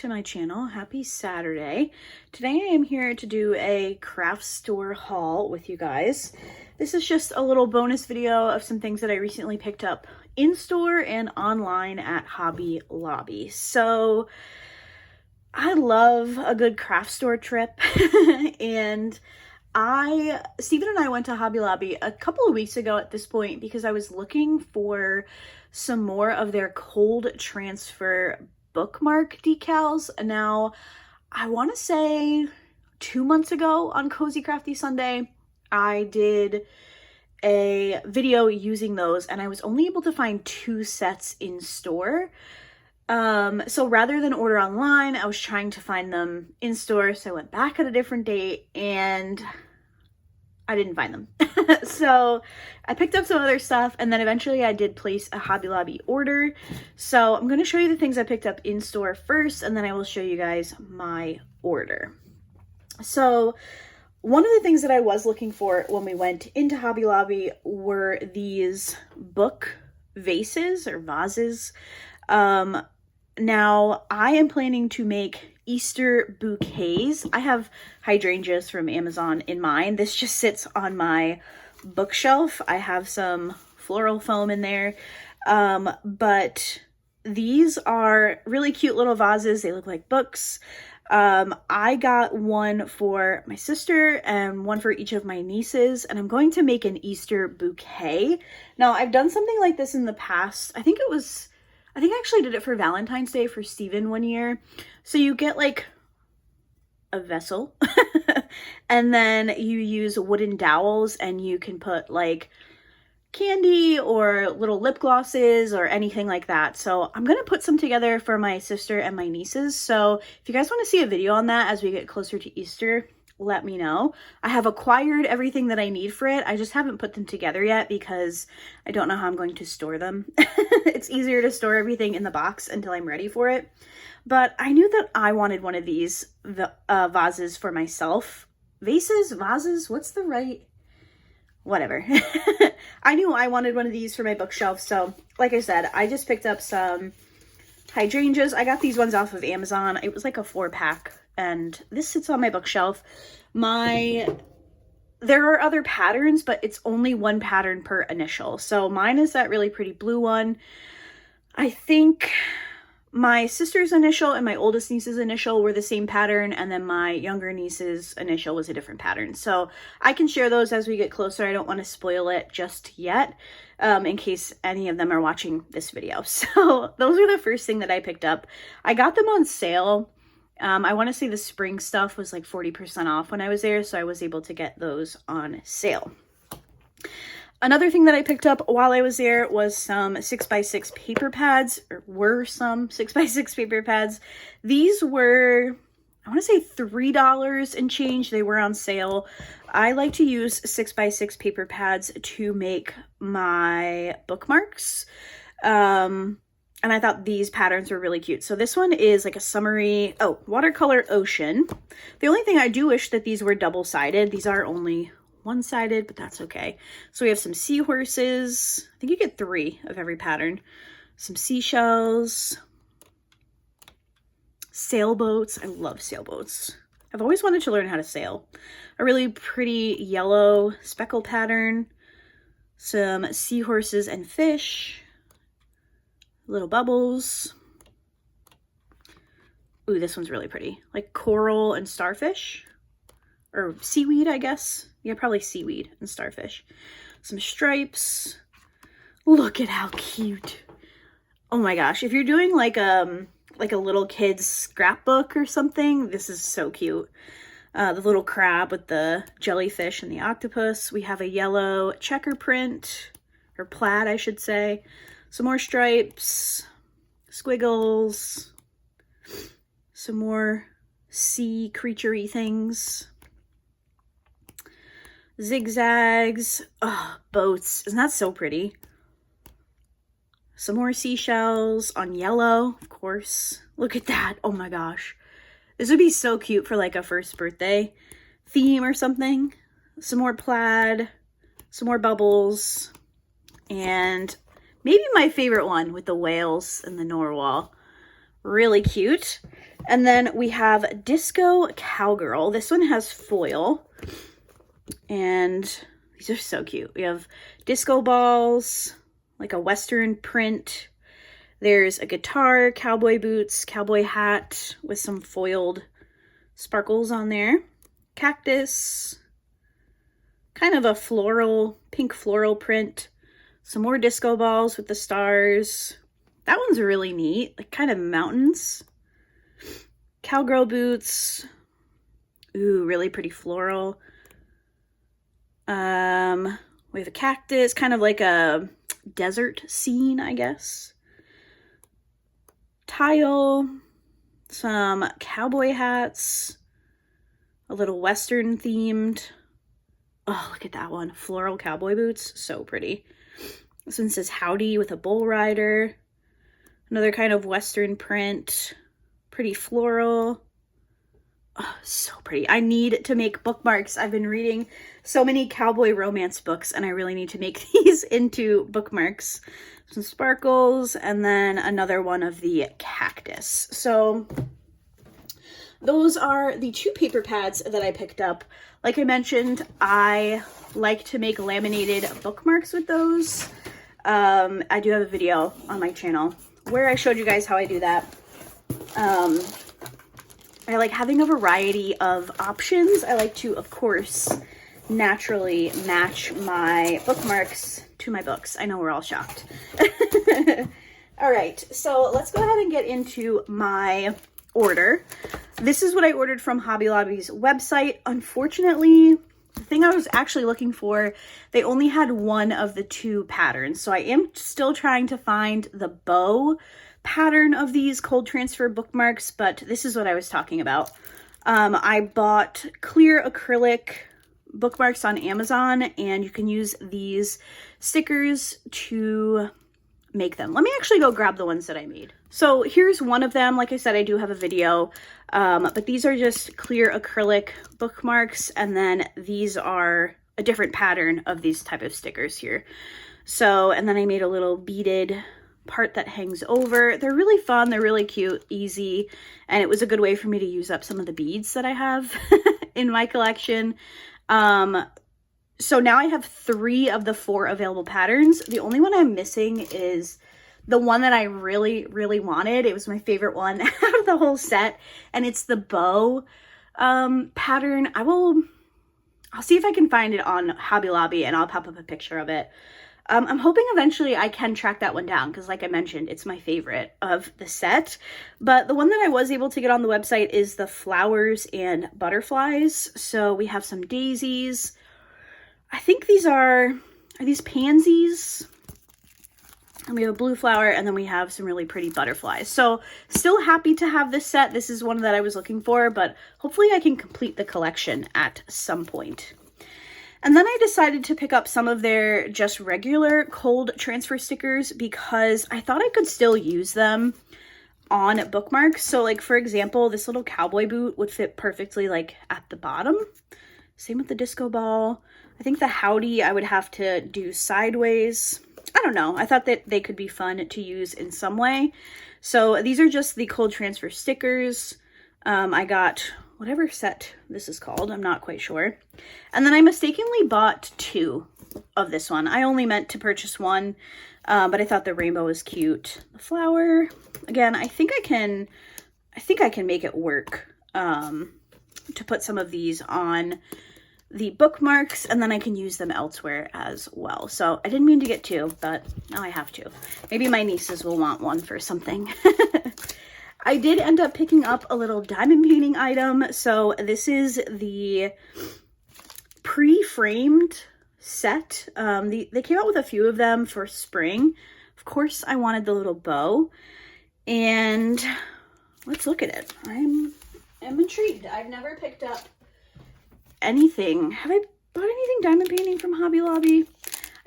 to my channel. Happy Saturday. Today I am here to do a craft store haul with you guys. This is just a little bonus video of some things that I recently picked up in store and online at Hobby Lobby. So I love a good craft store trip and Steven and I went to Hobby Lobby a couple of weeks ago at this point because I was looking for some more of their cold transfer bookmark decals. Now, I want to say 2 months ago on Cozy Crafty Sunday, I did a video using those and I was only able to find 2 sets in store. So rather than order online, I was trying to find them in store. So I went back at a different date and I didn't find them. So I picked up some other stuff and then eventually I did place a Hobby Lobby order. So I'm going to show you the things I picked up in store first and then I will show you guys my order. So one of the things that I was looking for when we went into Hobby Lobby were these book vases or vases. Now I am planning to make Easter bouquets. I have hydrangeas from Amazon in mine. This just sits on my bookshelf. I have some floral foam in there. But these are really cute little vases. They look like books. I got one for my sister and one for each of my nieces, and I'm going to make an Easter bouquet. Now, I've done something like this in the past. I think I actually did it for Valentine's Day for Steven one year. So you get like a vessel and then you use wooden dowels and you can put like candy or little lip glosses or anything like that. So I'm going to put some together for my sister and my nieces. So if you guys want to see a video on that as we get closer to Easter, let me know. I have acquired everything that I need for it. I just haven't put them together yet because I don't know how I'm going to store them. It's easier to store everything in the box until I'm ready for it. But I knew that I wanted one of these vases for myself. Vases, what's the right? Whatever. I knew I wanted one of these for my bookshelf. So like I said, I just picked up some hydrangeas. I got these ones off of Amazon. It was like a 4-pack. And this sits on my bookshelf. There are other patterns, but it's only one pattern per initial. So mine is that really pretty blue one. I think my sister's initial and my oldest niece's initial were the same pattern, and then my younger niece's initial was a different pattern. So I can share those as we get closer. I don't want to spoil it just yet, in case any of them are watching this video. So those are the first thing that I picked up. I got them on sale. I want to say the spring stuff was like 40% off when I was there, so I was able to get those on sale. Another thing that I picked up while I was there was some 6x6 paper pads, or were some 6x6 paper pads. These were, I want to say $3 and change. They were on sale. I like to use 6x6 paper pads to make my bookmarks. And I thought these patterns were really cute. So this one is like a summery, watercolor ocean. The only thing I do wish that these were double-sided. These are only one-sided, but that's okay. So we have some seahorses. I think you get 3 of every pattern. Some seashells. Sailboats. I love sailboats. I've always wanted to learn how to sail. A really pretty yellow speckle pattern. Some seahorses and fish. Little bubbles. Ooh, this one's really pretty. Like coral and starfish. Or seaweed, I guess. Yeah, probably seaweed and starfish. Some stripes. Look at how cute. Oh my gosh. If you're doing like a little kid's scrapbook or something, this is so cute. The little crab with the jellyfish and the octopus. We have a yellow checker print. Or plaid, I should say. Some more stripes, squiggles, some more sea creature-y things, zigzags, boats. Isn't that so pretty? Some more seashells on yellow, of course. Look at that. Oh my gosh. This would be so cute for like a first birthday theme or something. Some more plaid, some more bubbles, and maybe my favorite one with the whales and the narwhal. Really cute. And then we have Disco Cowgirl. This one has foil. And these are so cute. We have disco balls, like a Western print. There's a guitar, cowboy boots, cowboy hat with some foiled sparkles on there. Cactus, kind of a floral, pink floral print. Some more disco balls with the stars. That one's really neat, like kind of mountains. Cowgirl boots. Ooh, really pretty floral. We have a cactus, kind of like a desert scene, I guess. Tile, some cowboy hats, a little Western themed. Oh, look at that one. Floral cowboy boots, so pretty. This one says howdy with a bull rider. Another kind of Western print, pretty floral. Oh, so pretty. I need to make bookmarks. I've been reading so many cowboy romance books and I really need to make these into bookmarks. Some sparkles and then another one of the cactus. So those are the 2 paper pads that I picked up. Like I mentioned, I like to make laminated bookmarks with those. I do have a video on my channel where I showed you guys how I do that. I like having a variety of options. I like to, of course, naturally match my bookmarks to my books. I know we're all shocked. All right, so let's go ahead and get into my order. This is what I ordered from Hobby Lobby's website. Unfortunately, the thing I was actually looking for, they only had one of the 2 patterns. So I am still trying to find the bow pattern of these cold transfer bookmarks, but this is what I was talking about. I bought clear acrylic bookmarks on Amazon, and you can use these stickers to make them. Let me actually go grab the ones that I made. So here's one of them. Like I said, I do have a video, but these are just clear acrylic bookmarks, and then these are a different pattern of these type of stickers here. So, and then I made a little beaded part that hangs over. They're really fun. They're really cute, easy, and it was a good way for me to use up some of the beads that I have in my collection. So now I have 3 of the 4 available patterns. The only one I'm missing is the one that I really, really wanted. It was my favorite one out of the whole set, and it's the bow pattern. I'll see if I can find it on Hobby Lobby, and I'll pop up a picture of it. I'm hoping eventually I can track that one down because, like I mentioned, it's my favorite of the set. But the one that I was able to get on the website is the flowers and butterflies. So we have some daisies. I think these are these pansies? And we have a blue flower, and then we have some really pretty butterflies. So still happy to have this set. This is one that I was looking for, but hopefully I can complete the collection at some point. And then I decided to pick up some of their just regular cold transfer stickers because I thought I could still use them on bookmarks. So like, for example, this little cowboy boot would fit perfectly like at the bottom. Same with the disco ball. I think the howdy I would have to do sideways. I don't know. I thought that they could be fun to use in some way. So these are just the cold transfer stickers. I got whatever set this is called. I'm not quite sure. And then I mistakenly bought 2 of this one. I only meant to purchase 1, but I thought the rainbow was cute. The flower, again, I think I can make it work to put some of these on the bookmarks, and then I can use them elsewhere as well. So I didn't mean to get 2, but now I have to. Maybe my nieces will want one for something. I did end up picking up a little diamond painting item. So this is the pre-framed set. They came out with a few of them for spring. Of course, I wanted the little bow. And let's look at it. I'm intrigued. I've never picked up anything. Have I bought anything diamond painting from Hobby Lobby?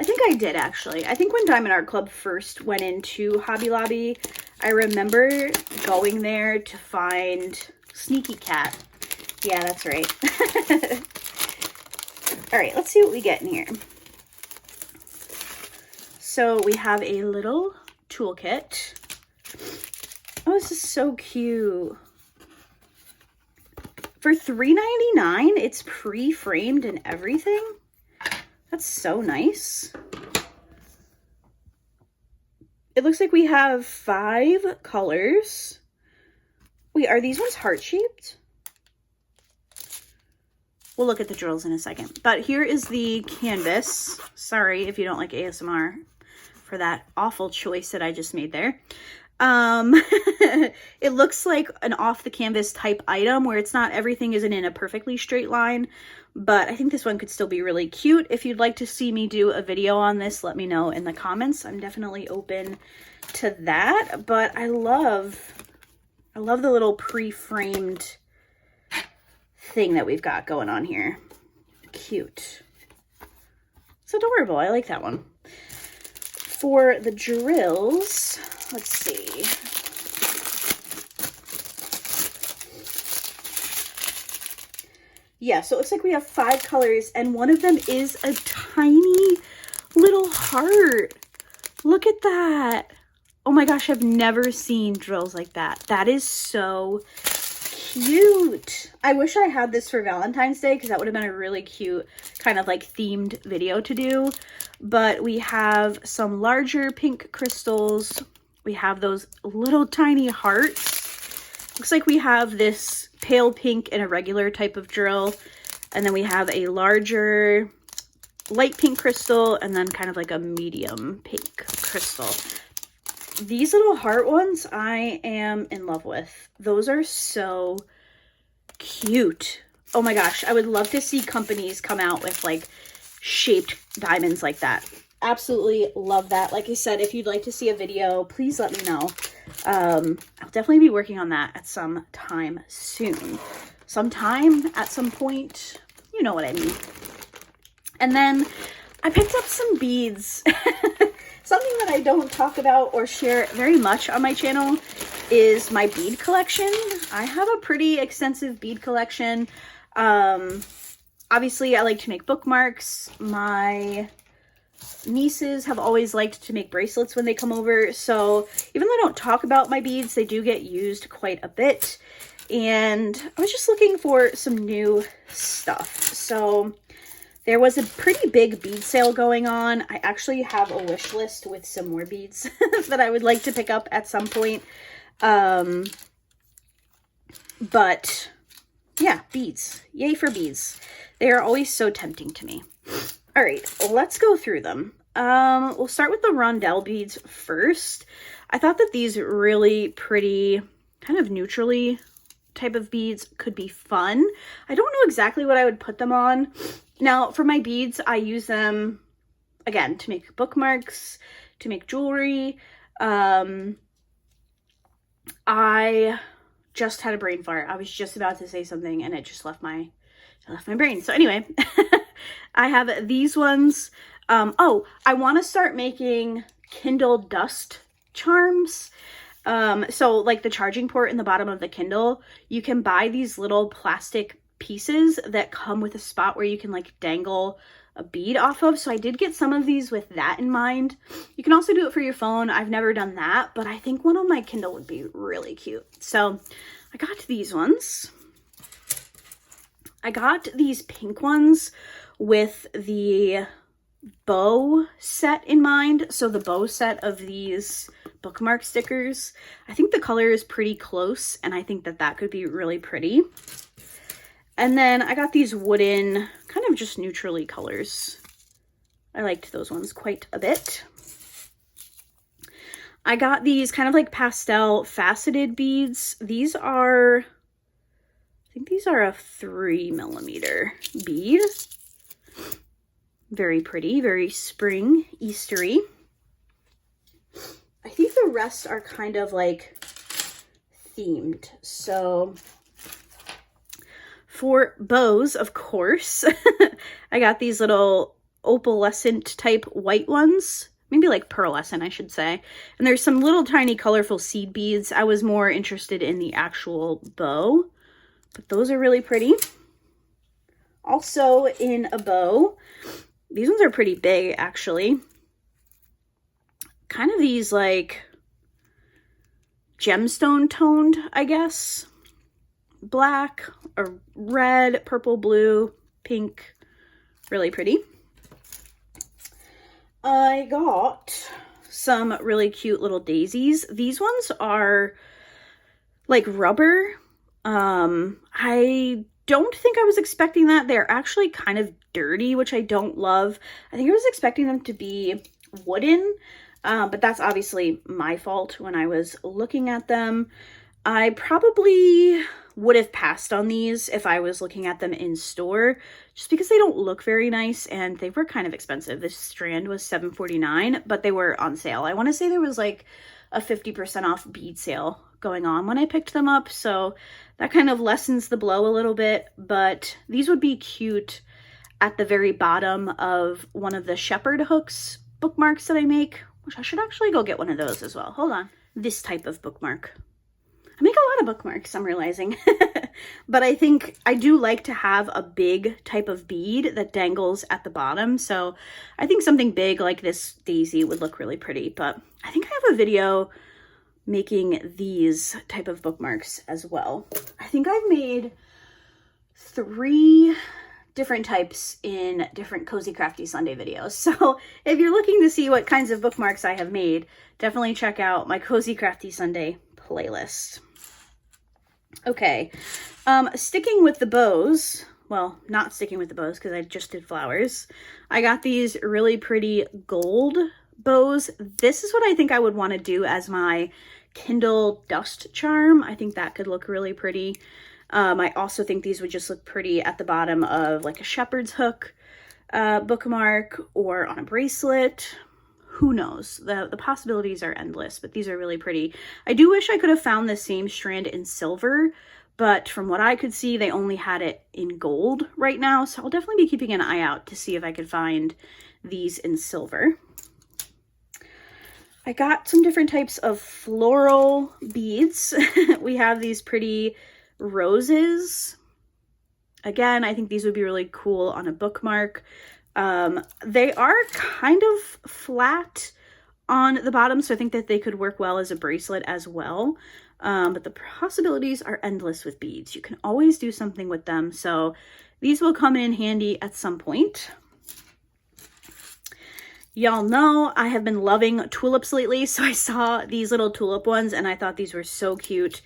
I think I did, actually. I think when Diamond Art Club first went into Hobby Lobby, I remember going there to find Sneaky Cat. Yeah, that's right. All right, let's see what we get in here. So we have a little toolkit. Oh, this is so cute. For $3.99, it's pre-framed and everything. That's so nice. It looks like we have 5 colors. Wait, are these ones heart-shaped? We'll look at the drills in a second. But here is the canvas. Sorry if you don't like ASMR for that awful choice that I just made there. It looks like an off the canvas type item where it's not, everything isn't in a perfectly straight line, but I think this one could still be really cute. If you'd like to see me do a video on this, let me know in the comments. I'm definitely open to that, but I love the little pre-framed thing that we've got going on here. Cute. It's adorable. I like that one. For the drills, let's see. Yeah, so it looks like we have 5 colors, and one of them is a tiny little heart. Look at that. Oh my gosh, I've never seen drills like that. That is so cute. I wish I had this for Valentine's Day because that would have been a really cute kind of like themed video to do. But we have some larger pink crystals. We have those little tiny hearts. Looks like we have this pale pink and a regular type of drill. And then we have a larger light pink crystal and then kind of like a medium pink crystal. These little heart ones I am in love with. Those are so cute. Oh my gosh, I would love to see companies come out with like shaped diamonds like that. Absolutely love that. Like I said, if you'd like to see a video, please let me know. I'll definitely be working on that at some time soon. Sometime, at some point, you know what I mean. And then I picked up some beads. Something that I don't talk about or share very much on my channel is my bead collection. I have a pretty extensive bead collection. Obviously, I like to make bookmarks. My nieces have always liked to make bracelets when they come over. So even though I don't talk about my beads, they do get used quite a bit. And I was just looking for some new stuff. So there was a pretty big bead sale going on. I actually have a wish list with some more beads that I would like to pick up at some point. But yeah, beads. Yay for beads. They are always so tempting to me. All right, let's go through them. We'll start with the rondelle beads first. I thought that these really pretty, kind of neutrally type of beads could be fun. I don't know exactly what I would put them on. Now, for my beads, I use them, again, to make bookmarks, to make jewelry. I just had a brain fart. I was just about to say something and it just left my brain. So anyway, I have these ones. Oh, I want to start making Kindle dust charms. So like the charging port in the bottom of the Kindle, you can buy these little plastic pieces that come with a spot where you can like dangle a bead off of. So I did get some of these with that in mind. You can also do it for your phone. I've never done that, but I think one on my Kindle would be really cute. So I got these ones. I got these pink ones with the bow set in mind. So the bow set of these bookmark stickers. I think the color is pretty close and I think that that could be really pretty. And then I got these wooden, kind of just neutrally colors. I liked those ones quite a bit. I got these kind of like pastel faceted beads. These are, I think these are a 3mm bead. Very pretty, very spring, Eastery. I think the rest are kind of like themed. So for bows, of course, I got these little opalescent type white ones. Maybe like pearlescent, I should say. And there's some little tiny colorful seed beads. I was more interested in the actual bow, but those are really pretty. Also in a bow, these ones are pretty big actually. Kind of these like gemstone toned, I guess. Black or red, purple, blue, pink. Really pretty. I got some really cute little daisies. These ones are like rubber. I don't think I was expecting that. They're actually kind of dirty, which I don't love. I think I was expecting them to be wooden, but that's obviously my fault when I was looking at them. I probably would have passed on these if I was looking at them in store, just because they don't look very nice and they were kind of expensive. This strand was $7.49, but they were on sale. I want to say there was like a 50% off bead sale going on when I picked them up, so that kind of lessens the blow a little bit, but these would be cute at the very bottom of one of the shepherd hooks bookmarks that I make, which I should actually go get one of those as well. Hold on. This type of bookmark. I make a lot of bookmarks, I'm realizing. But I think I do like to have a big type of bead that dangles at the bottom. So I think something big like this daisy would look really pretty. But I think I have a video making these type of bookmarks as well. I think I've made 3 different types in different Cozy Crafty Sunday videos. So if you're looking to see what kinds of bookmarks I have made, definitely check out my Cozy Crafty Sunday playlist. Okay, sticking with the bows, well, not sticking with the bows because I just did flowers. I got these really pretty gold bows. This is what I think I would want to do as my Kindle dust charm. I think that could look really pretty. I also think these would just look pretty at the bottom of like a shepherd's hook bookmark or on a bracelet. Who knows? The possibilities are endless, but these are really pretty. I do wish I could have found the same strand in silver, but from what I could see, they only had it in gold right now, so I'll definitely be keeping an eye out to see if I could find these in silver. I got some different types of floral beads. We have these pretty roses. Again, I think these would be really cool on a bookmark. They are kind of flat on the bottom, so I think that they could work well as a bracelet as well. But the possibilities are endless with beads. You can always do something with them, so these will come in handy at some point. Y'all know I have been loving tulips lately, so I saw these little tulip ones and I thought these were so cute.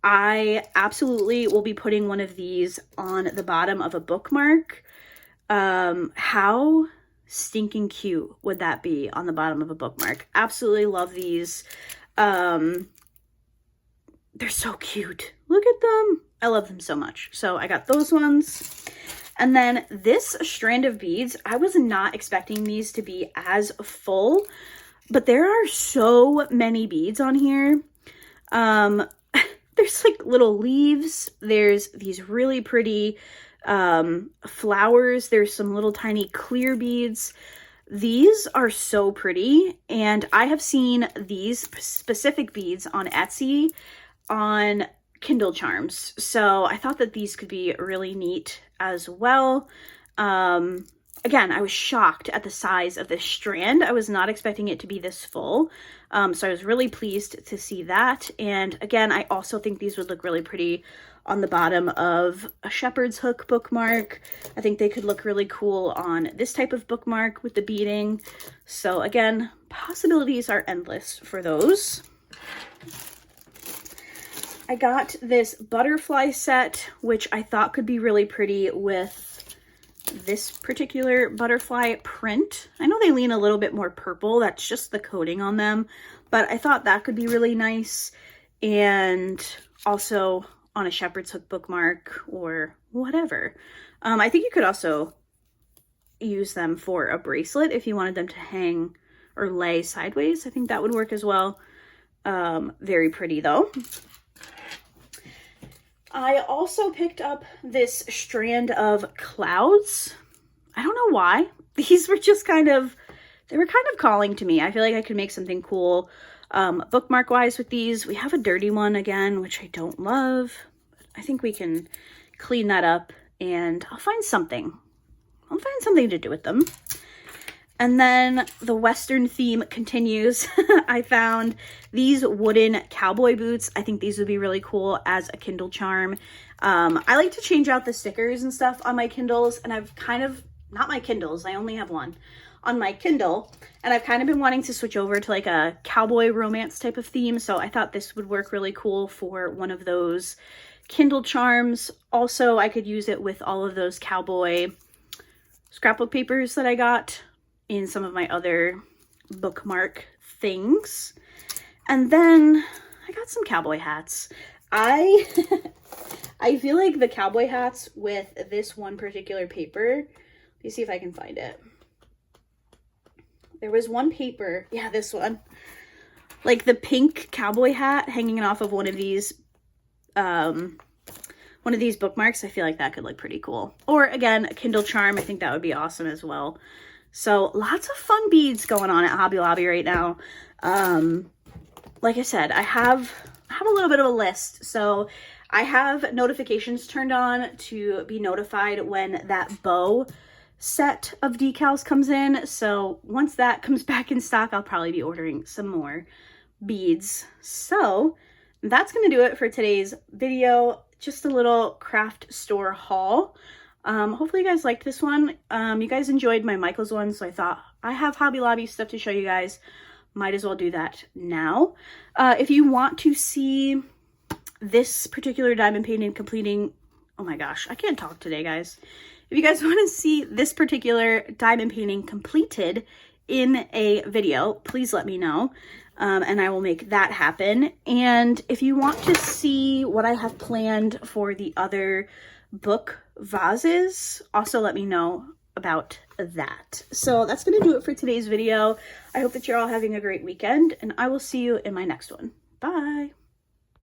I absolutely will be putting one of these on the bottom of a bookmark. How stinking cute would that be on the bottom of a bookmark? Absolutely love these. They're so cute. Look at them. I love them so much. So I got those ones. And then this strand of beads, I was not expecting these to be as full, but there are so many beads on here. There's like little leaves. There's these really pretty flowers. There's some little tiny clear beads. These are so pretty, and I have seen these specific beads on Etsy on Kindle charms, so I thought that these could be really neat as well. Again, I was shocked at the size of this strand. I was not expecting it to be this full, so I was really pleased to see that. And again, I also think these would look really pretty on the bottom of a shepherd's hook bookmark. I think they could look really cool on this type of bookmark with the beading. So again, possibilities are endless for those. I got this butterfly set, which I thought could be really pretty with this particular butterfly print. I know they lean a little bit more purple. That's just the coating on them, but I thought that could be really nice. And also on a shepherd's hook bookmark or whatever. I think you could also use them for a bracelet if you wanted them to hang or lay sideways. I think that would work as well. Very pretty though. I also picked up this strand of clouds. I don't know why. These were just they were kind of calling to me. I feel like I could make something cool bookmark wise with these. We have a dirty one again, which I don't love. I think we can clean that up and I'll find something to do with them. And then the Western theme continues. I found these wooden cowboy boots. I think these would be really cool as a Kindle charm. I like to change out the stickers and stuff on my Kindles, and I've kind of, not my Kindles, I only have one, on my Kindle, and I've kind of been wanting to switch over to like a cowboy romance type of theme, so I thought this would work really cool for one of those Kindle charms. Also, I could use it with all of those cowboy scrapbook papers that I got in some of my other bookmark things. And then I got some cowboy hats. I feel like the cowboy hats with this one particular paper, let me see if I can find it. There was one paper, yeah, this one, like the pink cowboy hat hanging off of one of these bookmarks. I feel like that could look pretty cool. Or again, a Kindle charm, I think that would be awesome as well. So lots of fun beads going on at Hobby Lobby right now. Like I said, I have a little bit of a list. So I have notifications turned on to be notified when that bow set of decals comes in. So once that comes back in stock, I'll probably be ordering some more beads. So that's going to do it for today's video. Just a little craft store haul. Hopefully you guys liked this one. You guys enjoyed my Michael's one, so I thought I have Hobby Lobby stuff to show you guys. Might as well do that now. If you want to see this particular diamond painting completing, oh my gosh, I can't talk today, guys. If you guys want to see this particular diamond painting completed in a video, please let me know. And I will make that happen. And if you want to see what I have planned for the other book vases, also let me know about that. So that's going to do it for today's video. I hope that you're all having a great weekend, and I will see you in my next one. Bye.